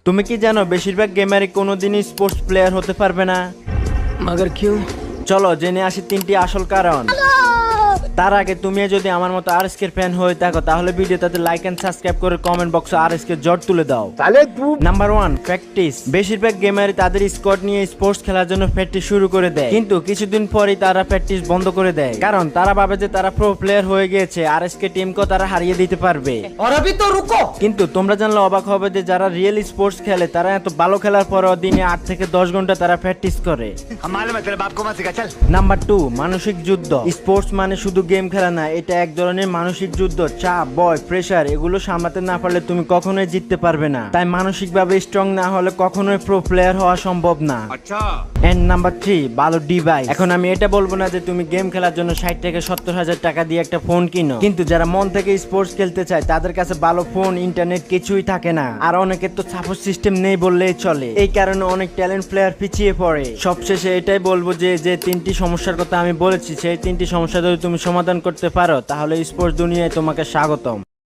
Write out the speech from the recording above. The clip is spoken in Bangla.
তুমি কি জানো বেশিরভাগ গেমারই কোনোদিনই স্পোর্টস প্লেয়ার হতে পারবে না? मगर क्यों? চলো জেনে আসি 3টি আসল কারণ। তার আগে তুমি যদি আমার মতো আরএসকে ফ্যান হয়ে থাকো তাহলে ভিডিওটাতে লাইক এন্ড সাবস্ক্রাইব করে কমেন্ট বক্সে আরএসকে জট তুলে দাও। Number 1, practice. বেশিরভাগ গেমারই তাদের স্কোয়াড নিয়ে স্পোর্টস খেলার জন্য প্র্যাকটিস শুরু করে দেয়, কিন্তু কিছুদিন পরেই তারা প্র্যাকটিস বন্ধ করে দেয়, কারণ তারা ভাবে যে তারা প্রো প্লেয়ার হয়ে গিয়েছে, আরএসকে টিমকে তারা হারিয়ে দিতে পারবে। और अभी तो रुको। কিন্তু তোমরা জানলে অবাক হবে যে যারা রিয়েল স্পোর্টস খেলে তারা এত ভালো খেলার পরেও দিনে 8 থেকে 10 ঘন্টা তারা প্র্যাকটিস করে। हम मालूम है तेरे बाप को मत सिखा चल। নাম্বার 2, মানসিক যুদ্ধ। স্পোর্টস মানে শুধু গেম খেলা না, এটা এক ধরনের মানসিক যুদ্ধ। চাপ, ভয়, প্রেসার এগুলো সামলাতে না পারলে তুমি কখনোই জিততে পারবে না। তাই মানসিকভাবে স্ট্রং না হলে কখনোই প্রো প্লেয়ার হওয়া সম্ভব না। এন্ড নাম্বার 3, ভালো ডিভাইস। এখন আমি এটা বলবো না যে তুমি গেম খেলার জন্য 60 থেকে 70 হাজার টাকা দিয়ে একটা ফোন কিনো, কিন্তু যারা মন থেকে স্পোর্টস খেলতে চায় তাদের কাছে ভালো ফোন, ইন্টারনেট কিছুই থাকে না। আর অনেকের তো সাপোর্ট সিস্টেম নেই বললেই চলে, এই কারণে অনেক ট্যালেন্ট প্লেয়ার পিছিয়ে পড়ে। সবশেষে এটাই বলবো যে 3টি সমস্যার কথা আমি বলেছি সেই 3টি সমস্যা যদি তুমি সমাধান করতে পারো তাহলে স্পোর্টস দুনিয়ায় তোমাকে স্বাগতম।